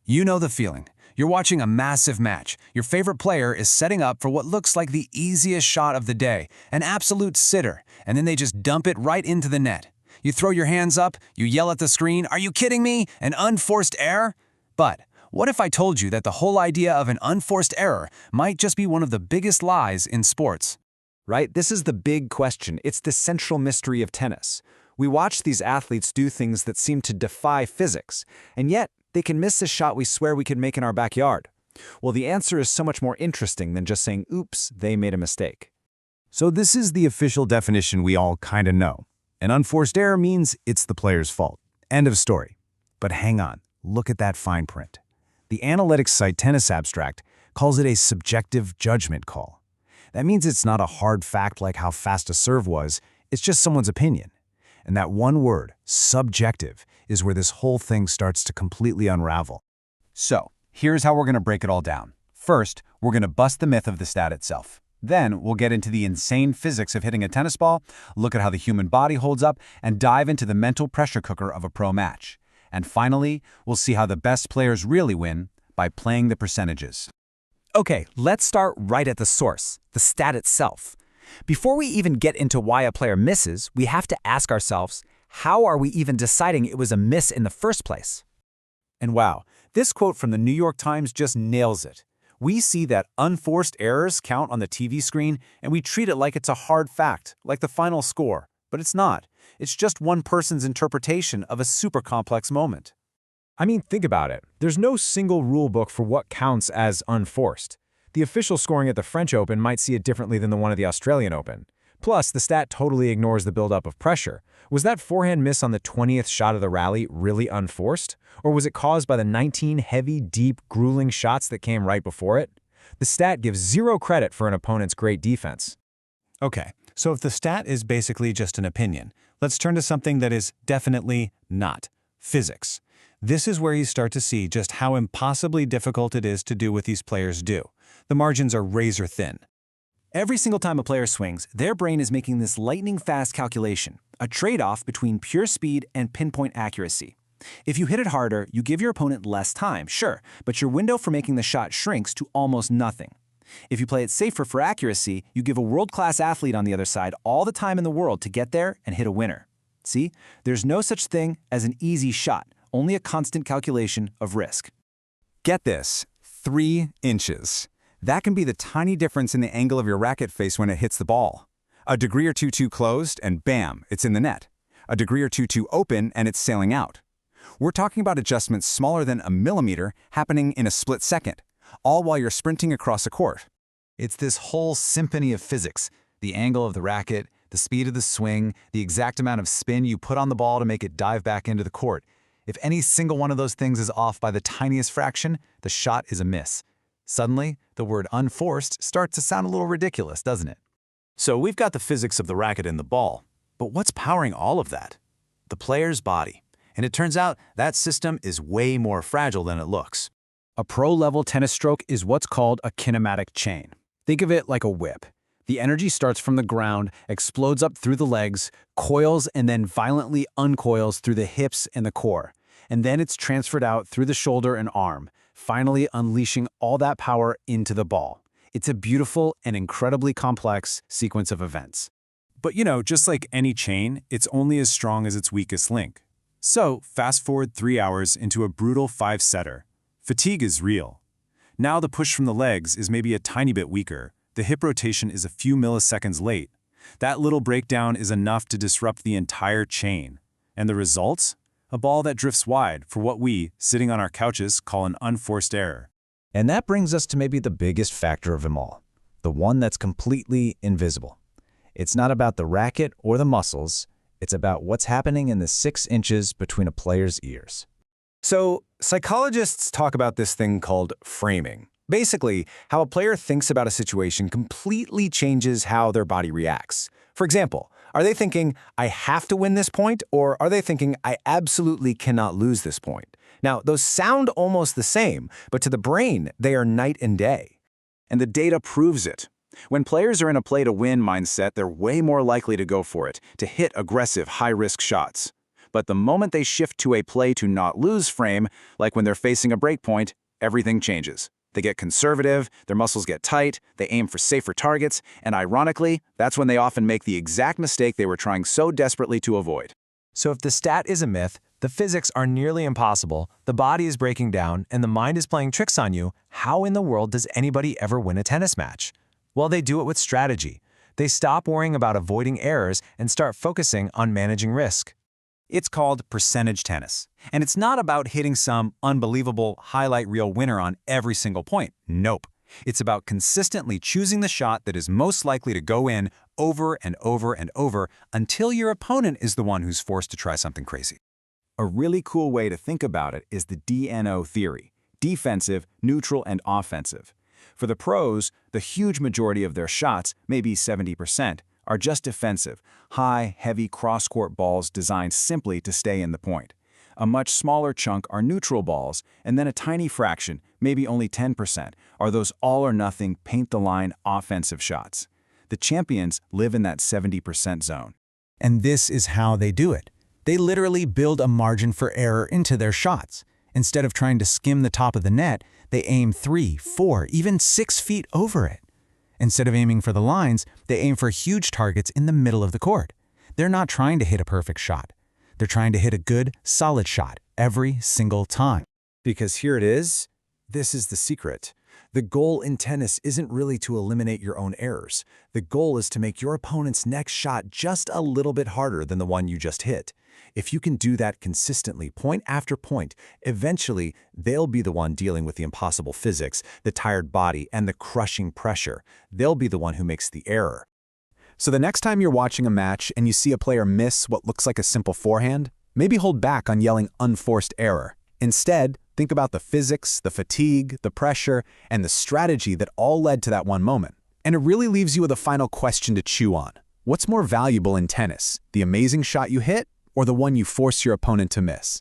You know the feeling. You're watching a massive match. Your favorite player is setting up for what looks like the easiest shot of the day, an absolute sitter, and then they just dump it right into the net. You throw your hands up, you yell at the screen, "Are you kidding me? An unforced error?" But what if I told you that the whole idea of an unforced error might just be one of the biggest lies in sports? Right? This is the big question. It's the central mystery of tennis. We watch these athletes do things that seem to defy physics, and yet they can miss a shot we swear we could make in our backyard. Well, the answer is so much more interesting than just saying, oops, they made a mistake. So this is the official definition we all kinda know. An unforced error means it's the player's fault. End of story. But hang on, look at that fine print. The analytics site Tennis Abstract calls it a subjective judgment call. That means it's not a hard fact like how fast a serve was, it's just someone's opinion. And that one word, subjective, is where this whole thing starts to completely unravel. So, here's how we're going to break it all down. First, we're going to bust the myth of the stat itself. Then, we'll get into the insane physics of hitting a tennis ball, look at how the human body holds up, and dive into the mental pressure cooker of a pro match. And finally, we'll see how the best players really win by playing the percentages. Okay, let's start right at the source, the stat itself. Before we even get into why a player misses, we have to ask ourselves, how are we even deciding it was a miss in the first place? And wow, this quote from the New York Times just nails it. We see that unforced errors count on the TV screen, and we treat it like it's a hard fact, like the final score. But it's not. It's just one person's interpretation of a super complex moment. I mean, think about it. There's no single rule book for what counts as unforced. The official scoring at the French Open might see it differently than the one at the Australian Open. Plus, the stat totally ignores the buildup of pressure. Was that forehand miss on the 20th shot of the rally really unforced? Or was it caused by the 19 heavy, deep, grueling shots that came right before it? The stat gives zero credit for an opponent's great defense. Okay, so if the stat is basically just an opinion, let's turn to something that is definitely not: physics. This is where you start to see just how impossibly difficult it is to do what these players do. The margins are razor thin. Every single time a player swings, their brain is making this lightning-fast calculation, a trade-off between pure speed and pinpoint accuracy. If you hit it harder, you give your opponent less time, sure, but your window for making the shot shrinks to almost nothing. If you play it safer for accuracy, you give a world-class athlete on the other side all the time in the world to get there and hit a winner. See, there's no such thing as an easy shot, only a constant calculation of risk. Get this, 3 inches. That can be the tiny difference in the angle of your racket face when it hits the ball. A degree or two too closed, and bam, it's in the net. A degree or two too open, and it's sailing out. We're talking about adjustments smaller than a millimeter happening in a split second, all while you're sprinting across a court. It's this whole symphony of physics: the angle of the racket, the speed of the swing, the exact amount of spin you put on the ball to make it dive back into the court. If any single one of those things is off by the tiniest fraction, the shot is a miss. Suddenly, the word unforced starts to sound a little ridiculous, doesn't it? So we've got the physics of the racket and the ball, but what's powering all of that? The player's body. And it turns out that system is way more fragile than it looks. A pro-level tennis stroke is what's called a kinematic chain. Think of it like a whip. The energy starts from the ground, explodes up through the legs, coils, and then violently uncoils through the hips and the core. And then it's transferred out through the shoulder and arm, finally unleashing all that power into the ball. It's a beautiful and incredibly complex sequence of events. But just like any chain, it's only as strong as its weakest link. So, fast forward 3 hours into a brutal 5-setter. Fatigue is real. Now the push from the legs is maybe a tiny bit weaker. The hip rotation is a few milliseconds late. That little breakdown is enough to disrupt the entire chain. And the results? A ball that drifts wide for what we, sitting on our couches, call an unforced error. And that brings us to maybe the biggest factor of them all, the one that's completely invisible. It's not about the racket or the muscles, it's about what's happening in the 6 inches between a player's ears. So, psychologists talk about this thing called framing. Basically, how a player thinks about a situation completely changes how their body reacts. For example, are they thinking, I have to win this point, or are they thinking, I absolutely cannot lose this point? Now, those sound almost the same, but to the brain, they are night and day. And the data proves it. When players are in a play-to-win mindset, they're way more likely to go for it, to hit aggressive, high-risk shots. But the moment they shift to a play to not lose frame, like when they're facing a break point, everything changes. They get conservative, their muscles get tight, they aim for safer targets, and ironically, that's when they often make the exact mistake they were trying so desperately to avoid. So if the stat is a myth, the physics are nearly impossible, the body is breaking down, and the mind is playing tricks on you, how in the world does anybody ever win a tennis match? Well, they do it with strategy. They stop worrying about avoiding errors and start focusing on managing risk. It's called percentage tennis. And it's not about hitting some unbelievable highlight reel winner on every single point. Nope. It's about consistently choosing the shot that is most likely to go in over and over and over until your opponent is the one who's forced to try something crazy. A really cool way to think about it is the DNO theory: defensive, neutral, and offensive. For the pros, the huge majority of their shots, maybe 70%, are just defensive, high, heavy cross-court balls designed simply to stay in the point. A much smaller chunk are neutral balls, and then a tiny fraction, maybe only 10%, are those all-or-nothing, paint-the-line offensive shots. The champions live in that 70% zone. And this is how they do it. They literally build a margin for error into their shots. Instead of trying to skim the top of the net, they aim 3, 4, even 6 feet over it. Instead of aiming for the lines, they aim for huge targets in the middle of the court. They're not trying to hit a perfect shot. They're trying to hit a good, solid shot every single time. Because here it is. This is the secret. The goal in tennis isn't really to eliminate your own errors. The goal is to make your opponent's next shot just a little bit harder than the one you just hit. If you can do that consistently, point after point, eventually they'll be the one dealing with the impossible physics, the tired body, and the crushing pressure. They'll be the one who makes the error. So the next time you're watching a match and you see a player miss what looks like a simple forehand, maybe hold back on yelling unforced error. Instead, think about the physics, the fatigue, the pressure, and the strategy that all led to that one moment. And it really leaves you with a final question to chew on. What's more valuable in tennis, the amazing shot you hit or the one you force your opponent to miss?